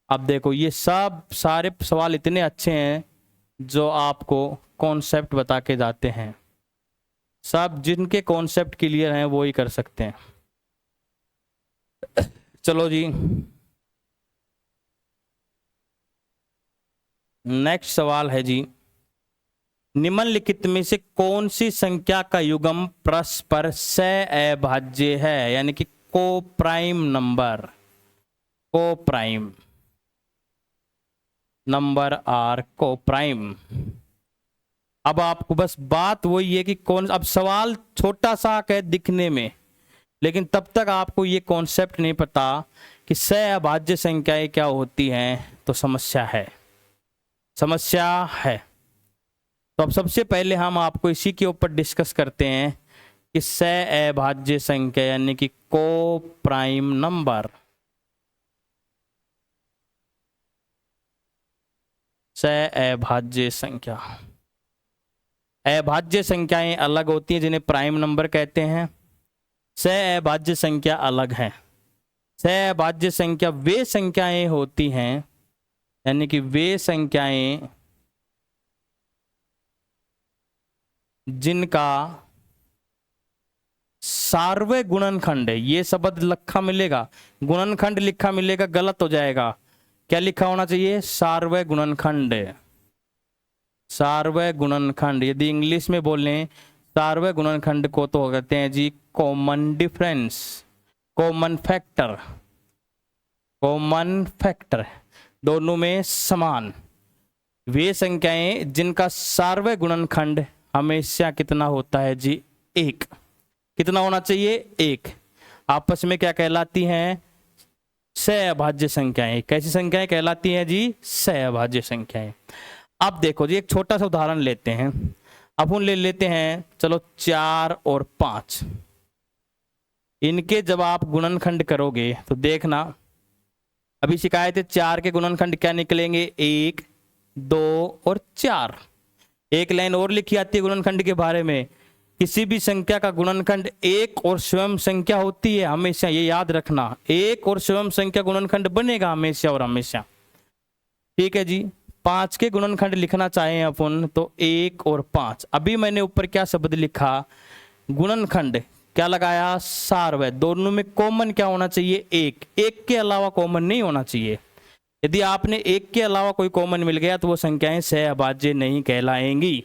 अब देखो ये सब सारे सवाल इतने अच्छे हैं जो आपको कॉन्सेप्ट बता के जाते हैं। सब जिनके कॉन्सेप्ट क्लियर हैं वो ही कर सकते हैं। चलो जी नेक्स्ट सवाल है जी, निम्नलिखित में से कौन सी संख्या का युग्म परस्पर सहअभाज्य है, यानी कि को प्राइम नंबर। को प्राइम नंबर आर को प्राइम। अब आपको बस बात वही है कि कौन, अब सवाल छोटा सा है दिखने में, लेकिन तब तक आपको ये कॉन्सेप्ट नहीं पता कि सहअभाज्य संख्याएं क्या होती हैं तो समस्या है, समस्या है। तो अब सबसे पहले हम आपको इसी के ऊपर डिस्कस करते हैं कि सहअभाज्य संख्या यानी कि को प्राइम नंबर। सहअभाज्य संख्या, अभाज्य संख्याएं अलग होती हैं जिन्हें प्राइम नंबर कहते हैं। सहअभाज्य संख्या अलग है। सहअभाज्य संख्या वे संख्याएं होती हैं, यानी कि वे संख्याएं जिनका सार्वय गुणनखंड है। ये शब्द लिखा मिलेगा, गुणनखंड लिखा मिलेगा, गलत हो जाएगा। क्या लिखा होना चाहिए? सार्वय गुणनखंड। सार्वय गुणनखंड, यदि इंग्लिश में बोलें सार्वय गुणनखंड को तो कहते हैं जी common difference, common factor. Common factor दोनों में समान। वे संख्याएं जिनका सार्वय गुणनखंड हमेशा कितना होता है जी? 1। कितना होना चाहिए? 1। आपस में क्या कहलाती हैं? सहअभाज्य संख्याएं। कैसी संख्याएं कहलाती हैं जी? सहअभाज्य संख्याएं। अब देखो जी, एक छोटा सा उदाहरण लेते हैं। अपन ले लेते हैं, चलो 4 और 5। इनके जब आप गुणनखंड करोगे तो देखना, अभी शिकायत है 4 के गुणनखंड क्या निकलेंगे? 1, 2 और 4। एक लाइन और लिखी आती है गुणनखंड के बारे में, किसी भी संख्या का गुणनखंड एक और स्वयं संख्या होती है हमेशा, ये याद रखना। एक और स्वयं संख्या गुणनखंड बनेगा हमेशा और हमेशा। ठीक है जी। 5 के गुणनखंड लिखना चाहें अपन तो 1 और 5। अभी मैंने ऊपर क्या शब्द लिखा? गुणनखंड। क्या लगाया? सार्वय। दोनों में कॉमन क्या होना चाहिए? एक। एक के अलावा कॉमन नहीं होना चाहिए। यदि आपने एक के अलावा कोई कॉमन मिल गया तो वो संख्याएं सहअभाज्य नहीं कहलाएंगी।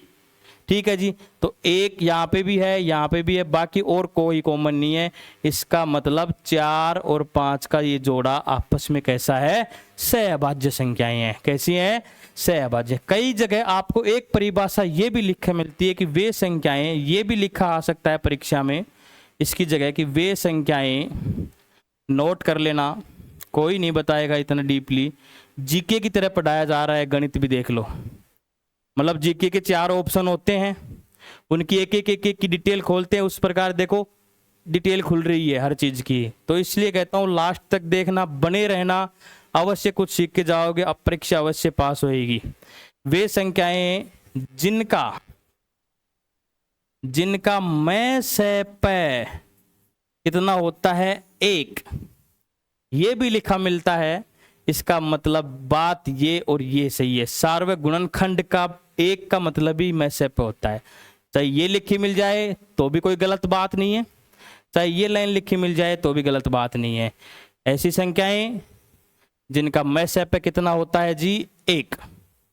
ठीक है जी। तो एक यहाँ पे भी है, यहाँ पे भी है, बाकी और कोई कॉमन नहीं है। इसका मतलब 4 और 5 का ये जोड़ा आपस में कैसा है? सहअभाज्य संख्याएं हैं। कैसी हैं? सहअभाज्य। कई जगह आपको एक परिभाषा ये भी लिखा मिलती है कि वे संख्याएं, ये भी लिखा आ सकता है परीक्षा में इसकी जगह कि वे संख्याएं, नोट कर लेना, कोई नहीं बताएगा इतना डीपली। जीके की तरह पढ़ाया जा रहा है, गणित भी देख लो। मतलब जीके के 4 ऑप्शन होते हैं, उनकी एक एक की डिटेल खोलते हैं, उस प्रकार देखो डिटेल खुल रही है हर चीज की। तो इसलिए कहता हूं लास्ट तक देखना, बने रहना, अवश्य कुछ सीख के जाओगे, अब परीक्षा अवश्य पास होएगी। वे संख्याएं जिनका मैं से पै कितना होता है? 1। ये भी लिखा मिलता है। इसका मतलब बात ये और ये सही है। सार्वय गुणनखंड का 1 का मतलब ही मैं से पे होता है। चाहे ये लिखी मिल जाए तो भी कोई गलत बात नहीं है, चाहे ये लाइन लिखी मिल जाए तो भी गलत बात नहीं है। ऐसी संख्याएं जिनका मैं से पे कितना होता है जी? 1।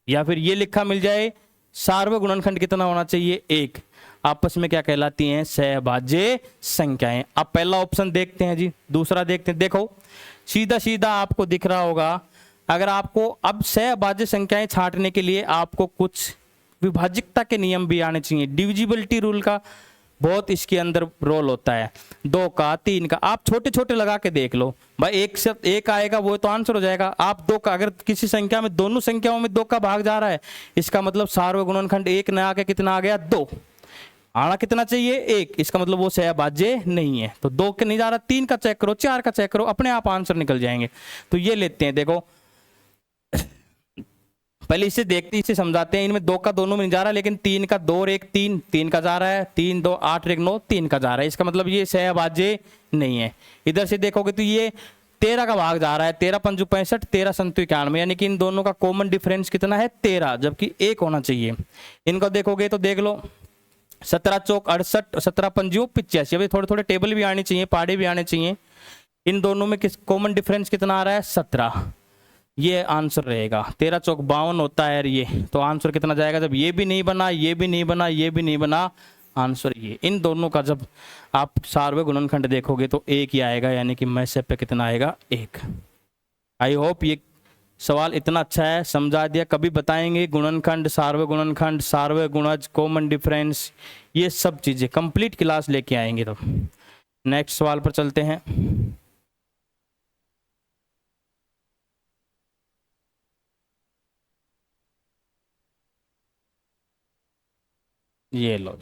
या फिर ये लिखा मिल जाए सार्वय गुणनखंड कितना होना चाहिए? 1। आपस में क्या कहलाती हैं? सहअभाज्य संख्याएं। अब पहला ऑप्शन देखते हैं जी, दूसरा देखते हैं। देखो सीधा सीधा आपको दिख रहा होगा। अगर आपको अब सहअभाज्य संख्याएं छांटने के लिए आपको कुछ विभाज्यता के नियम भी आने चाहिए। डिविजिबिलिटी रूल का बहुत इसके अंदर रोल होता है। 2 का, 3 का, आप छोटे छोटे लगा के देख लो भाई। 1 से 1 आएगा वो तो आंसर हो जाएगा। आप 2 का, अगर किसी संख्या में, दोनों संख्याओं में 2 का भाग जा रहा है, इसका मतलब सार्वय गुणनखंड 1 न आके कितना आ गया? 2। आना कितना चाहिए? 1। इसका मतलब वो सहअभाज्य नहीं है। तो 2 के नहीं जा रहा, 3 का चेक करो, 4 का चेक करो, अपने आप आंसर निकल जाएंगे। तो ये लेते हैं, देखो पहले इसे देखते, इसे समझाते हैं। इनमें 2 का दोनों में नहीं जा रहा, लेकिन 3 का 2 और 1 3, 3 का जा रहा है, 3 2 8 और 1 9, 3 का जा रहा है। इसका मतलब ये सहअभाज्य नहीं है। इधर से देखोगे तो ये 13 का भाग जा रहा है, 13 पंजू 65, 13 संतु 91, यानी कि इन दोनों का कॉमन डिफरेंस कितना है? 13, जबकि 1 होना चाहिए। इनको देखोगे तो देख लो 17 चौक 68, 17 पंजू 85। अभी थोड़े थोड़े टेबल भी आने चाहिए, पहाड़े भी आने चाहिए। इन दोनों में किस कॉमन डिफरेंस कितना आ रहा है? 17। ये आंसर रहेगा। 13 चौक 52 होता है ये। तो आंसर कितना जाएगा? जब ये भी नहीं बना, ये भी नहीं बना, ये भी नहीं बना, आंसर ये। इन दोनों का जब आप सार्वय गुणनखंड देखोगे तो 1 ही आएगा, यानी कि मैं से पे कितना आएगा? 1। आई होप ये सवाल इतना अच्छा है, समझा दिया। कभी बताएंगे गुणनखंड, सार्वय गुणज, कॉमन डिफरेंस, ये सब चीजें कंप्लीट क्लास लेके आएंगे। तो नेक्स्ट सवाल पर चलते हैं। ये लो,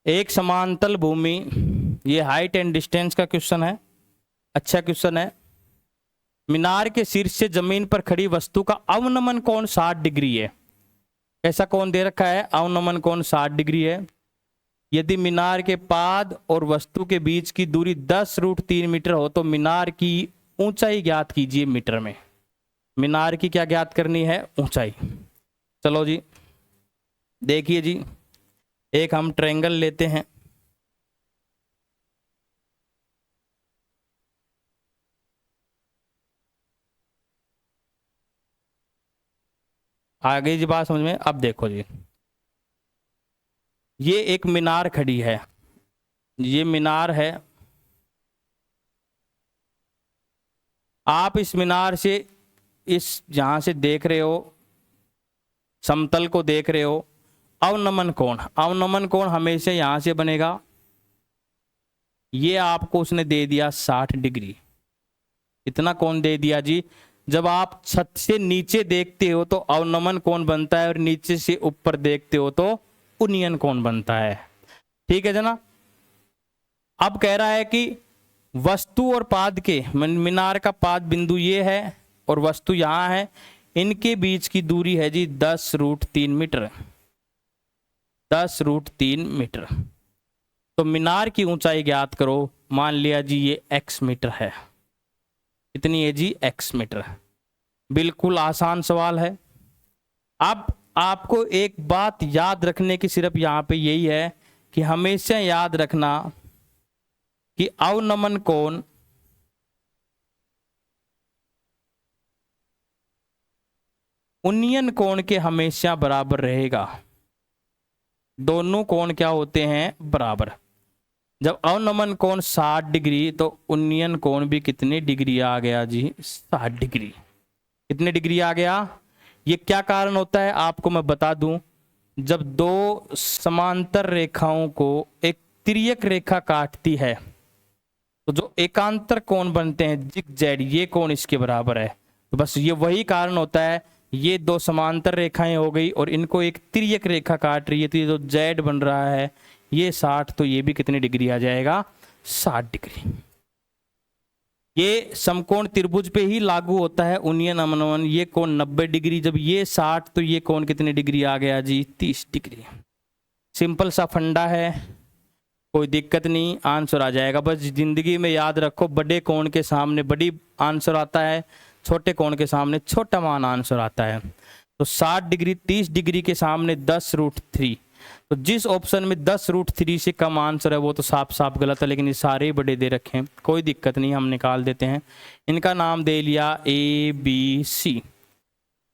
एक समांतल भूमि, ये हाइट एंड डिस्टेंस का क्वेश्चन है, अच्छा क्वेश्चन है। मीनार के शीर्ष से जमीन पर खड़ी वस्तु का अवनमन कोण 60 डिग्री है। कैसा कोण दे रखा है? अवनमन कोण 60 डिग्री है। यदि मीनार के पाद और वस्तु के बीच की दूरी 10√3 मीटर हो तो मीनार की ऊंचाई ज्ञात कीजिए मीटर में। मीनार की क्या ज्ञात करनी है? ऊंचाई। चलो जी, देखिए जी, एक हम ट्रायंगल लेते हैं। आ गई जी बात समझ में? अब देखो जी, ये एक मीनार खड़ी है, ये मीनार है। आप इस मीनार से, इस जहां से देख रहे हो, समतल को देख रहे हो, अवनमन कोण, अवनमन कोण हमेशा यहां से बनेगा, ये आपको उसने दे दिया 60 डिग्री। इतना कोण दे दिया जी। जब आप छत से नीचे देखते हो तो अवनमन कोण बनता है और नीचे से ऊपर देखते हो तो उन्नयन कोण बनता है। ठीक है जना। अब कह रहा है कि वस्तु और पाद के, मीनार का पाद बिंदु ये है और वस्तु यहां है, इनके बीच की दूरी है जी 10√3 मीटर। 10√3 मीटर। तो मीनार की ऊंचाई ज्ञात करो। मान लिया जी ये x मीटर है। कितनी है जी? x metre. बिल्कुल आसान सवाल है। अब आपको एक बात याद रखने की सिर्फ यहां पे यही है कि हमेशा याद रखना कि अवनमन कोण उन्नयन कोण के हमेशा बराबर रहेगा। दोनों कोण क्या होते हैं? बराबर। जब अवनमन कोण 60 डिग्री तो उन्नयन कोण भी कितने डिग्री आ गया जी? 60 डिग्री। कितने डिग्री आ गया? ये क्या कारण होता है आपको मैं बता दूं। जब दो समांतर रेखाओं को एक तिर्यक रेखा काटती है तो जो एकांतर कोण बनते हैं जिग-जैड, ये कोण इसके बराबर है। तो बस ये वही कारण होता है। ये दो समांतर रेखाएं हो गई और इनको एक तिर्यक रेखा काट रही है, तो ये जो जेड बन रहा है ये 60, तो ये भी कितनी डिग्री आ जाएगा? 60 डिग्री। ये समकोण त्रिभुज पे ही लागू होता है उन्नयन अवनमन। ये कोण 90 डिग्री, जब ये 60 तो ये कोण कितनी डिग्री आ गया जी? 30 डिग्री। सिंपल सा फंडा है, कोई दिक्कत नहीं, आंसर आ जाएगा। बस जिंदगी में याद रखो, बड़े कोण के सामने बड़ी आंसर आता है, छोटे कोण के सामने छोटा मान आंसर आता है। तो 60 डिग्री 30 डिग्री के सामने 10√3। तो जिस ऑप्शन में 10√3 से कम आंसर है वो तो साफ साफ गलत है, लेकिन ये सारे ही बड़े दे रखे हैं, कोई दिक्कत नहीं, हम निकाल देते हैं। इनका नाम दे लिया ABC।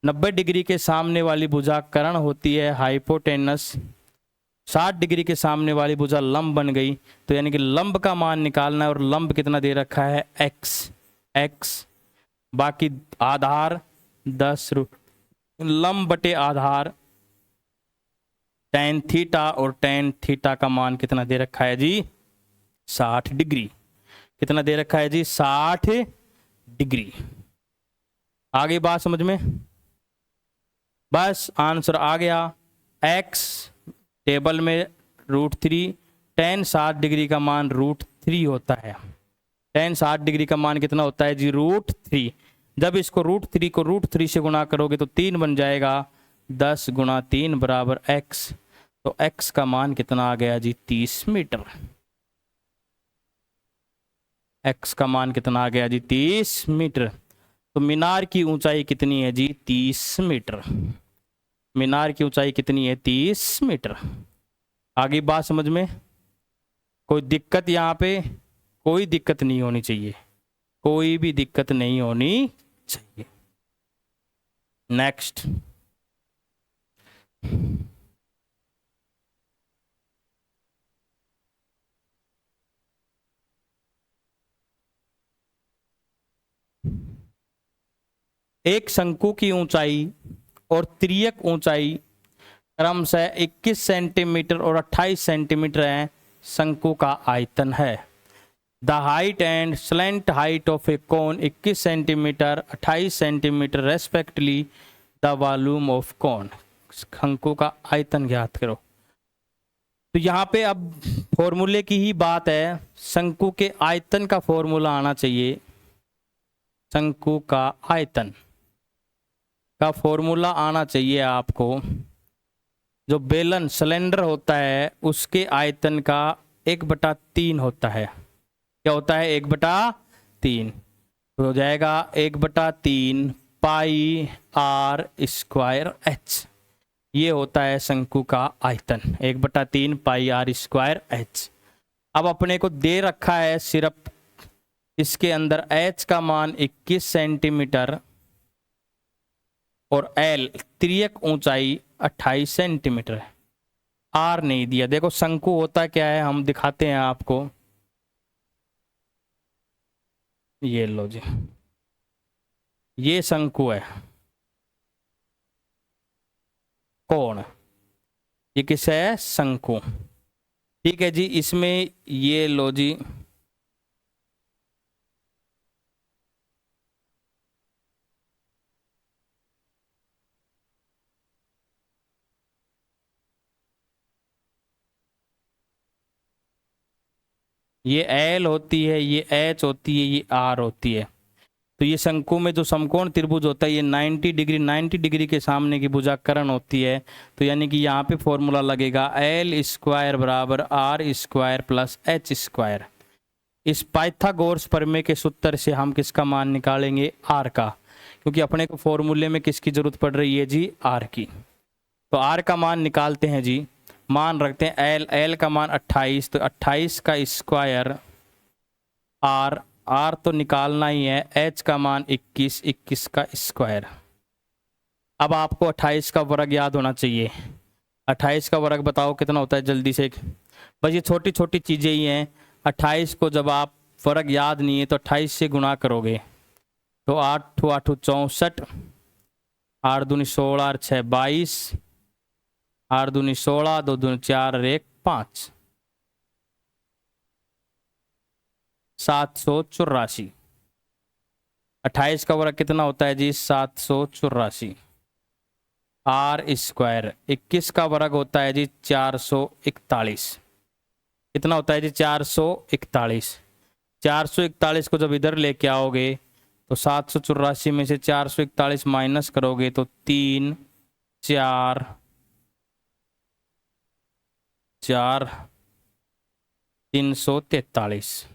90 डिग्री के सामने वाली भुजा कर्ण होती है हाइपोटेनस। 60 डिग्री के सामने वाली भुजा लंब बन गई। तो यानी कि लंब का मान निकालना है और लंब कितना दे रखा है? x। बाकी आधार 10 लंब बटे आधार tan थीटा, और tan थीटा का मान कितना दे रखा है जी? 60 डिग्री। कितना दे रखा है जी? 60 डिग्री। आ गई बात समझ में? बस आंसर आ गया। x टेबल में √3, tan 60 डिग्री का मान √3 होता है। tan 60 डिग्री का मान कितना होता है जी? √3। जब इसको √3 को √3 से गुणा करोगे तो 3 बन जाएगा। 10 × 3 बराबर x। तो x का मान कितना आ गया जी? 30 मीटर। x का मान कितना आ गया जी? 30 मीटर। तो मीनार की ऊंचाई कितनी है जी? 30 मीटर। मीनार की ऊंचाई कितनी है? 30 मीटर। आगे बात समझ में? कोई दिक्कत यहाँ पे? कोई दिक्कत नहीं होनी चाहिए, कोई भी दिक्कत नहीं होनी चाहिए। नेक्स्ट। एक शंकु की ऊंचाई और तिर्यक ऊंचाई क्रमशः 21 सेंटीमीटर और 28 सेंटीमीटर है। शंकु का आयतन है। The height and slant height of A cone 21 centimetre 28 centimetre respectively the volume of cone. शंकु का आयतन ज्ञात करो। तो यहाँ पे अब फॉर्मूले की ही बात है। शंकु के आयतन का फॉर्मूला आना चाहिए। शंकु का आयतन का फॉर्मूला आना चाहिए आपको। जो बेलन सिलेंडर होता है उसके आयतन का 1/3 होता है। क्या होता है? 1/3। तो हो जाएगा 1/3 पाई r² h। ये होता है शंकु का आयतन, 1/3 पाई r² h। अब अपने को दे रखा है सिर्फ इसके अंदर h का मान 21 सेंटीमीटर और l तिर्यक ऊंचाई 28 सेंटीमीटर है। r नहीं दिया। देखो शंकु होता क्या है, हम दिखाते हैं आपको। ये लो जी, ये शंकु है। कोण, ये किस है? शंकु। ठीक है जी। इसमें ये लो जी, ये एल होती है, ये एच होती है, ये आर होती है। तो ये शंकु में जो समकोण त्रिभुज होता है ये 90 डिग्री, 90 डिग्री के सामने की भुजाकरण होती है। तो यानी कि यहाँ पे फॉर्मूला लगेगा एल स्क्वायर बराबर R square plus H square. इस पाइथागोरस प्रमेय के सूत्र से हम किसका मान निकालेंगे? आर का, क्योंकि अपने को फॉर्मूले में किसकी जरूरत पड़ रही है जी? आर की। तो आर का मान निकालते हैं जी। मान रखते हैं एल का मान 28, तो 28 का स्क्वायर आर तो निकालना ही है, एच का मान 21, 21 का स्क्वायर। अब आपको 28 का वर्ग याद होना चाहिए। 28 का वर्ग बताओ कितना होता है जल्दी से। बस ये छोटी छोटी चीज़ें ही हैं। 28 को जब आप वर्ग याद नहीं है तो 28 से गुणा करोगे तो 8 8 64, 8 दूनी 16 और 6 22, 8 दूनी 16, 2 दूनी 4 और 1 5, 784। 28 का वर्ग कितना होता है जी? 784। आर स्क्वायर 21 का वर्ग होता है जी 441। कितना होता है जी? 441। 441 को जब इधर लेके आओगे तो 784 में से 441 माइनस करोगे तो 3 4 4 343।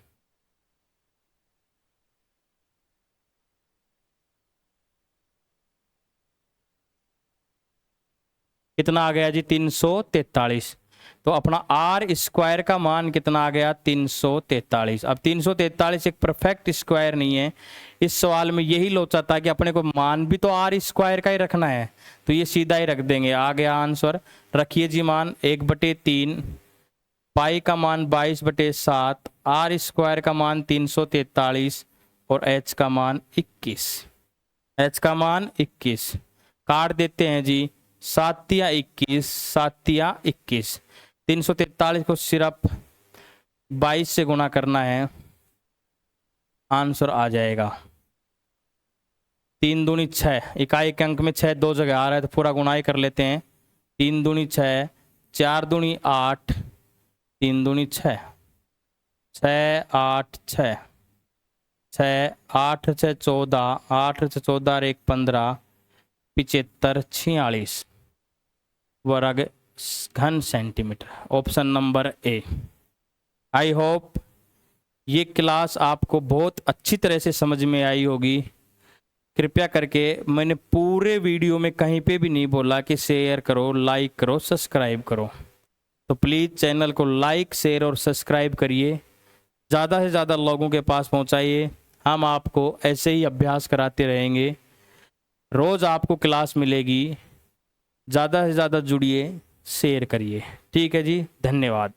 कितना आ गया जी? 343। तो अपना आर स्क्वायर का मान कितना आ गया? 343। अब 343 एक परफेक्ट स्क्वायर नहीं है। इस सवाल में यही लोचा था कि अपने को मान भी तो आर स्क्वायर का ही रखना है, तो ये सीधा ही रख देंगे। आ गया आंसर। रखिए जी मान 1/3, पाई का मान 22/7, आर स्क्वायर का मान 343 और एच का मान 21। एच का मान 21 काट देते हैं जी। 7 या 21, 7 या 21। 343 को सिर्फ 22 से गुणा करना है, आंसर आ जाएगा 3 दूनी 6। इकाई के अंक में 6 दो जगह आ रहा है तो पूरा गुणाई कर लेते हैं। 3 दूनी 6, 4 दूनी 8, 3 दूनी 6, 6 8 6, 6 8 6 14, 8 6 14 और 1 15, 75 46 वर्ग घन centimetre. Option number A. I hope ये क्लास आपको बहुत अच्छी तरह से समझ में आई होगी। कृपया करके, मैंने पूरे वीडियो में कहीं पे भी नहीं बोला कि शेयर करो, लाइक करो, सब्सक्राइब करो। तो प्लीज़ चैनल को लाइक, शेयर और सब्सक्राइब करिए, ज़्यादा से ज़्यादा लोगों के पास पहुंचाइए। हम आपको ऐसे ही अभ्यास कराते रहेंगे, रोज़ आपको क्लास मिलेगी। ज़्यादा से ज़्यादा जुड़िए, शेयर करिए। ठीक है जी, धन्यवाद।